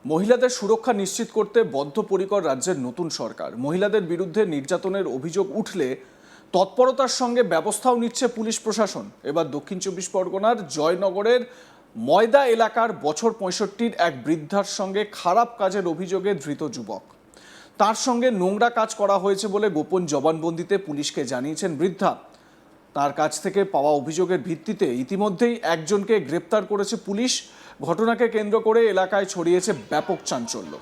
মহিলাদের সুরক্ষা নিশ্চিত করতে বদ্ধপরিকর রাজ্যের নতুন সরকার। মহিলাদের বিরুদ্ধে নির্যাতনের অভিযোগ উঠলে তৎপরতার সঙ্গে ব্যবস্থাও নিচ্ছে পুলিশ প্রশাসন। এবার দক্ষিণ চব্বিশ পরগনার জয়নগরের ময়দা এলাকার বছর ৬৫-র এক বৃদ্ধার সঙ্গে খারাপ কাজের অভিযোগে ধৃত যুবক। তার সঙ্গে নোংরা কাজ করা হয়েছে বলে গোপন জবানবন্দিতে পুলিশকে জানিয়েছেন বৃদ্ধা। তার কাছ থেকে পাওয়া অভিযোগের ভিত্তিতে ইতিমধ্যেই একজনকে গ্রেপ্তার করেছে পুলিশ। ঘটনাকে কেন্দ্র করে এলাকায় ছড়িয়েছে ব্যাপক চাঞ্চল্য।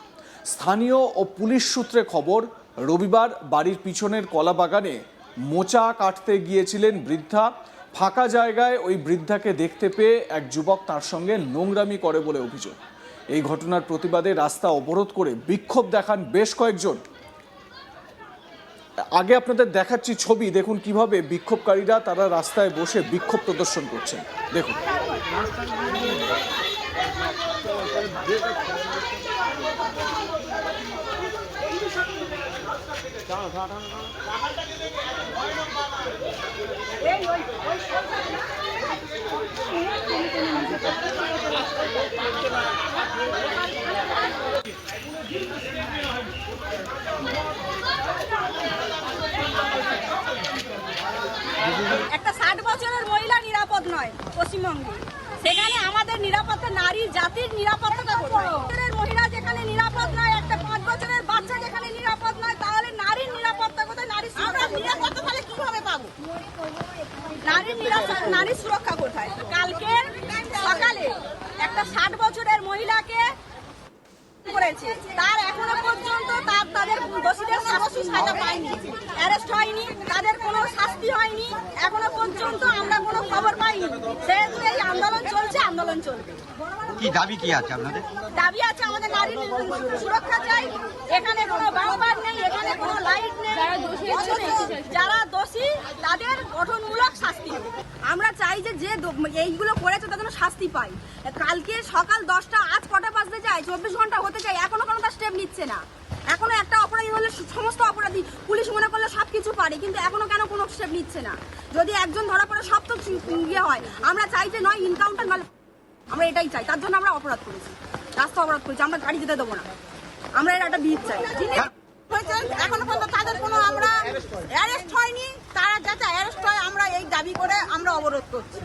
স্থানীয় ও পুলিশ সূত্রে খবর, রবিবার বাড়ির পিছনের কলা বাগানে মোচা কাটতে গিয়েছিলেন বৃদ্ধা। ফাঁকা জায়গায় ওই বৃদ্ধাকে দেখতে পেয়ে এক যুবক তার সঙ্গে নোংরামি করে বলে অভিযোগ। এই ঘটনার প্রতিবাদে রাস্তা অবরোধ করে বিক্ষোভ দেখান বেশ কয়েকজন। আগে আপনাদের দেখাচ্ছি ছবি, দেখুন কিভাবে বিক্ষোভকারীরা তারা রাস্তায় বসে বিক্ষোভ প্রদর্শন করছেন। দেখুন একটা 60 বছরের মহিলা নিরাপদ নয় পশ্চিমবঙ্গে, সেখানে আমাদের নিরাপত্তা, নারী জাতির নিরাপত্তা কোথায়? মহিলা যেখানে নিরাপদ নয়, একটা 5 বছরের বাচ্চা যেখানে নিরাপদ নয়, তাহলে নারীর নিরাপত্তা কোথায়? আমরা নিরাপত্তা তাহলে কিভাবে পাবো? নারীর সুরক্ষা কোথায়? কালকে সকালে একটা 60 বছরের মহিলাকে করেছে, তার এখনো পর্যন্ত তাদের দোষীদের শাস্তি সাজা পায়নি, অ্যারেস্ট হয়নি, তাদের কোনো শাস্তি হয়নি, এখনো পর্যন্ত আমরা কোনো খবর পাইনি। সেহেতু এই আন্দোলন চলছে, আন্দোলন চলবে। কি দাবি কি আছে আপনাদের? দাবি আছে আমাদের নারীর সুরক্ষা চাই। এখানে কোনো বাম্পার নেই, এখানে কোনো লাইট নেই। যারা দোষী তাদের গঠনমূলক শাস্তি হবে। আমরা চাই যে এইগুলো করেছে তাদের শাস্তি পাই। কালকে সকাল 10টা, আজ কটা বাজতে যায়, 24 ঘন্টা হতে যায়, এখনো কোনো স্টেপ নিচ্ছে না। এখনো একটা অপরাধী হলে সমস্ত অপরাধী পুলিশ মনে করলে সবকিছু পারে, কিন্তু এখনো কেন কোনো স্টেপ নিচ্ছে না? যদি একজন ধরা পড়ে সব তো ইয়ে হয়। আমরা চাই যে নয় ইনকাউন্টার, নয় আমরা এটাই চাই। তার জন্য আমরা অপরাধ করেছি, রাস্তা অপরাধ করেছি, আমরা গাড়ি যেতে দেবো না। আমরা এর একটা বিহিত চাই। এখনো পর্যন্ত তাদের কোনো আমরা অ্যারেস্ট হয়নি, তারা যাতে অ্যারেস্ট হয় আমরা এই দাবি করে আমরা অবরোধ করছি।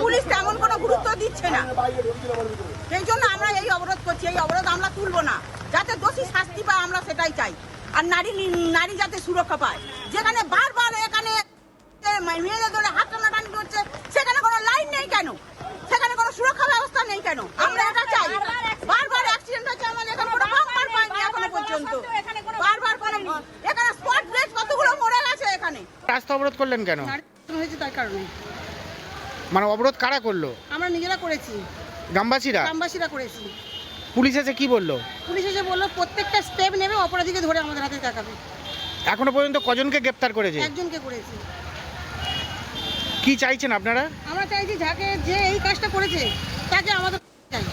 পুলিশ তেমন কোনো গুরুত্ব দিচ্ছে না, সেই জন্য আমরা এই অবরোধ করছি। এই অবরোধ আমরা তুলবো না, যাতে দোষী শাস্তি পায় আমরা সেটাই চাই। আর নারী যাতে সুরক্ষা পায়। যেখানে বারবার এখানে মেয়েদের ধরে হাত টানাটানি করছে, সেখানে কোনো লাইন নেই কেন? সেখানে কোনো সুরক্ষা ব্যবস্থা নেই কেন? আমরা এটা চাই। বারবার অ্যাক্সিডেন্ট হচ্ছে, আমাদের এখানে কোনো বাম্পার পাইনি এখনো পর্যন্ত। বারবার কোনো এখানে স্পট ডেথ কতগুলো মরে গেছে। এখানে রাস্তা অবরোধ করলেন কেন? হয়েছে তার কারণে। মানে অবরোধ কারা করলো? আমরা নিজেরা করেছি, গ্রামবাসীরা করেছি। পুলিশ এসে কি বললো? পুলিশ এসে বললো প্রত্যেকটা স্টেপ নেবে, অপরাধীকে ধরে আমাদের হাতে দেখাবে। এখনো পর্যন্ত কজনকে গ্রেপ্তার করেছে? একজনকে করেছি। কি চাইছেন আপনারা? আমরা চাইছি যে এই কাজটা করেছে তাকে আমাদের চাই।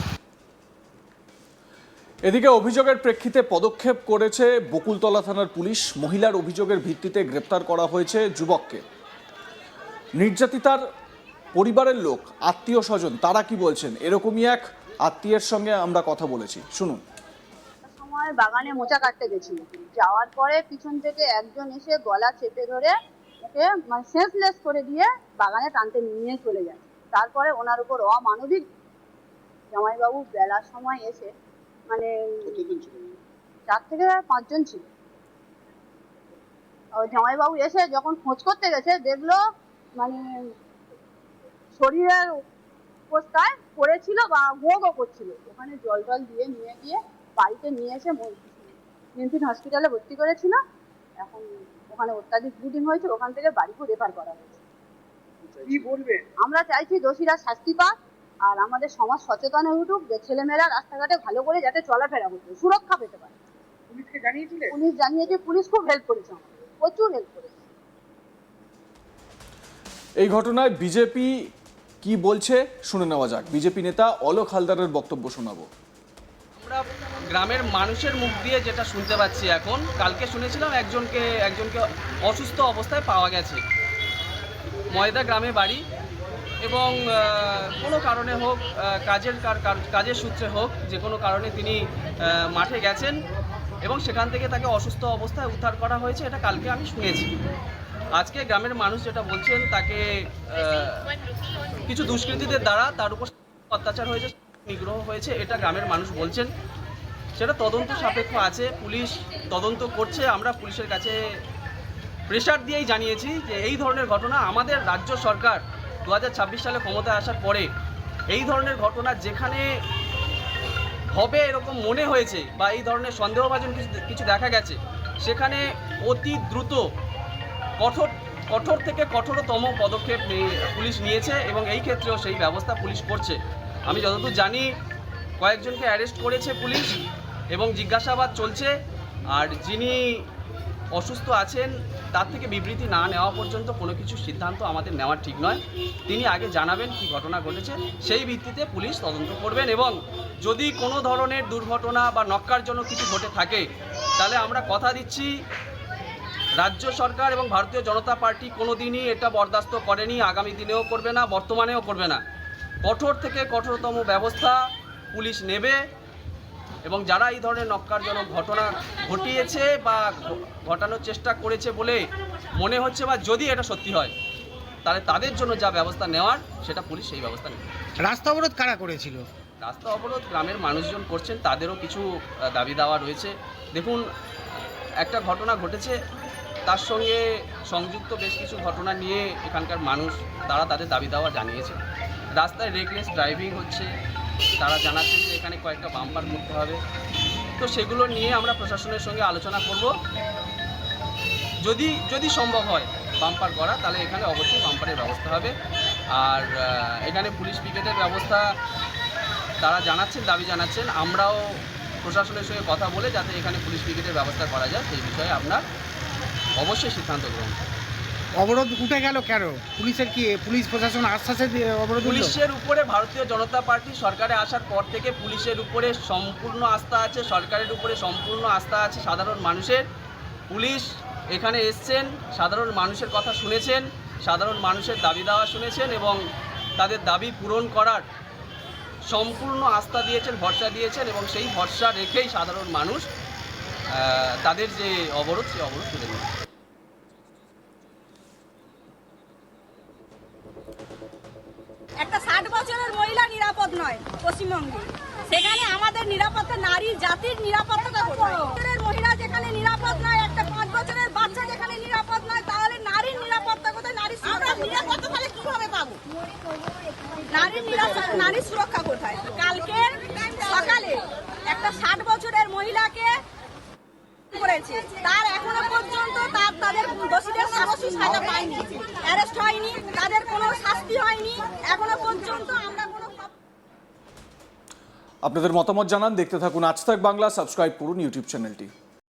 এদিকে অভিযোগের প্রেক্ষিতে পদক্ষেপ করেছে বকুলতলা থানার পুলিশ। মহিলার অভিযোগের ভিত্তিতে গ্রেপ্তার করা হয়েছে যুবককে। নির্যাতিতার পরিবারের লোক, আত্মীয় স্বজন তারা কি বলছেন, এরকমই এক আত্মীয়ের সঙ্গে আমরা কথা বলেছি, শুনুন। সময় বাগানে মোচা কাটতে গেছিল, যাওয়ার পরে পিছন থেকে একজন এসে গলা চেপে ধরে ওকে মানে সেন্সলেস করে দিয়ে বাগানে টানতে নিয়ে চলে যায়। তারপরে ওনার উপর অমানবিক, জামাইবাবু বেলার সময় এসে মানে 4 থেকে 5 জন ছিল। জামাইবাবু এসে যখন খোঁজ করতে গেছে, দেখলো মানে শরীরের অবস্থায় পড়েছিল বা ভোগও করছিল। ওখানে জল দিয়ে নিয়ে গিয়ে বাড়িতে নিয়ে এসে মেন্টিন হসপিটালে ভর্তি করেছিল। এখন ওখানে অত্যাধিক ব্লিডিং হয়েছে, ওখান থেকে বাড়িপুর রেফার করা হয়েছে। কি বলবে? আমরা চাইছি দোষীরা শাস্তি পাক, আর আমাদের সমাজ সচেতন হয়ে উঠুক, যে ছেলেমেয়েরা রাস্তাঘাটে ভালো করে যাতে চলাফেরা করতে, সুরক্ষা পেতে পারে। পুলিশকে জানিয়েছিলে? পুলিশ জানিয়েছে, পুলিশ খুব হেল্প করেছে, আমাদের প্রচুর হেল্প করেছে। এই ঘটনায় বিজেপি কি বলছে শুনে নেওয়া যাক। বিজেপি নেতা অলোক হালদারের বক্তব্য শোনাবো। আমরা গ্রামের মানুষের মুখ দিয়ে যেটা শুনতে পাচ্ছি, এখন কালকে শুনেছিলাম একজনকে অসুস্থ অবস্থায় পাওয়া গেছে। ময়দা গ্রামে বাড়ি, এবং কোনো কারণে হোক, কাজের সূত্রে হোক, যে কোনো কারণে তিনি মাঠে গেছেন এবং সেখান থেকে তাকে অসুস্থ অবস্থায় উদ্ধার করা হয়েছে, এটা কালকে আমি শুনেছি। আজকে গ্রামের মানুষ যেটা বলছেন, তাকে কিছু দুষ্কৃতীদের দ্বারা তার উপর অত্যাচার হয়েছে, নিগ্রহ হয়েছে, এটা গ্রামের মানুষ বলছেন। সেটা তদন্ত সাপেক্ষ আছে, পুলিশ তদন্ত করছে। আমরা পুলিশের কাছে প্রেশার দিয়েই জানিয়েছি যে এই ধরনের ঘটনা আমাদের রাজ্য সরকার 2026 সালে ক্ষমতায় আসার পরে এই ধরনের ঘটনা যেখানে হবে এরকম মনে হয়েছে বা এই ধরনের সন্দেহভাজন কিছু দেখা গেছে, সেখানে অতি দ্রুত কঠোর থেকে কঠোরতম পদক্ষেপ পুলিশ নিয়েছে এবং এই ক্ষেত্রেও সেই ব্যবস্থা পুলিশ করছে। আমি যতদূর জানি কয়েকজনকে অ্যারেস্ট করেছে পুলিশ এবং জিজ্ঞাসাবাদ চলছে। আর যিনি অসুস্থ আছেন তার থেকে বিবৃতি না নেওয়া পর্যন্ত কোনো কিছু সিদ্ধান্ত আমাদের নেওয়া ঠিক নয়। তিনি আগে জানাবেন কি ঘটনা ঘটেছে, সেই ভিত্তিতে পুলিশ তদন্ত করবেন এবং যদি কোনো ধরনের দুর্ঘটনা বা নক্কারজনক কিছু ঘটে থাকে তাহলে আমরা কথা দিচ্ছি রাজ্য সরকার এবং ভারতীয় জনতা পার্টি কোনোদিনই এটা বরদাস্ত করেনি, আগামী দিনেও করবে না, বর্তমানেও করবে না। কঠোর থেকে কঠোরতম ব্যবস্থা পুলিশ নেবে এবং যারা এই ধরনের নক্কারজনক ঘটনা ঘটিয়েছে বা ঘটানোর চেষ্টা করেছে বলে মনে হচ্ছে বা যদি এটা সত্যি হয় তাহলে তাদের জন্য যা ব্যবস্থা নেওয়ার সেটা পুলিশ সেই ব্যবস্থা নেবে। রাস্তা অবরোধ কারা করেছিল? রাস্তা অবরোধ গ্রামের মানুষজন করছেন, তাদেরও কিছু দাবি দাওয়া রয়েছে। দেখুন, একটা ঘটনা ঘটেছে, তার সঙ্গে সংযুক্ত বেশ কিছু ঘটনা নিয়ে এখানকার মানুষ তারা তাদের দাবি দাওয়া জানিয়েছে। রাস্তায় রেকলেস ড্রাইভিং হচ্ছে, তারা জানাচ্ছেন যে এখানে কয়েকটা বাম্পার করতে হবে। তো সেগুলো নিয়ে আমরা প্রশাসনের সঙ্গে আলোচনা করব। যদি সম্ভব হয় বাম্পার করা, তাহলে এখানে অবশ্যই বাম্পারের ব্যবস্থা হবে। আর এখানে পুলিশ পিকেটের ব্যবস্থা তারা জানাচ্ছেন, দাবি জানাচ্ছেন। আমরাও প্রশাসনের সঙ্গে কথা বলে যাতে এখানে পুলিশ পিকেটের ব্যবস্থা করা যায় সেই বিষয়ে আমরা অবশ্যই সিদ্ধান্ত গ্রহণ করব। অবরোধ উঠে গেল কেন? পুলিশ প্রশাসন আশ্বাসে অবরোধ? পুলিশের উপরে ভারতীয় জনতা পার্টি সরকারে আসার পর থেকে পুলিশের উপরে সম্পূর্ণ আস্থা আছে, সরকারের উপরে সম্পূর্ণ আস্থা আছে সাধারণ মানুষের। পুলিশ এখানে এসছেন, সাধারণ মানুষের কথা শুনেছেন, সাধারণ মানুষের দাবি দাওয়া শুনেছেন এবং তাদের দাবি পূরণ করার সম্পূর্ণ আস্থা দিয়েছেন, ভরসা দিয়েছেন এবং সেই ভরসা রেখেই সাধারণ মানুষ তাদের যে অবরোধ সেই অবরোধ তুলে নিয়েছে। একটা 60 বছরের মহিলা নিরাপদ নয় পশ্চিমবঙ্গে, সেখানে আমাদের নিরাপত্তা, নারী জাতির নিরাপত্তা কোথায়? মহিলা যেখানে নিরাপদ নয়, একটা 5 বছরের বাচ্চা যেখানে নিরাপদ নয়, তাহলে নারীর নিরাপত্তা কোথায়? আমরা নিরাপত্তা তাহলে কিভাবে পাবো? নারীর সুরক্ষা কোথায়? কালকে সকালে একটা 60 বছরের মহিলাকে করেছে, তার এখনো পর্যন্ত তাদের দোষীদের শাস্তি সাজা পায়নি, অ্যারেস্ট হয়নি, তাদের কোনো শাস্তি হয়নি এখনো পর্যন্ত। আমরা কোনো আপনাদের মতামত জানান, দেখতে থাকুন আজ তাক বাংলা, সাবস্ক্রাইব করুন ইউটিউব চ্যানেলটি।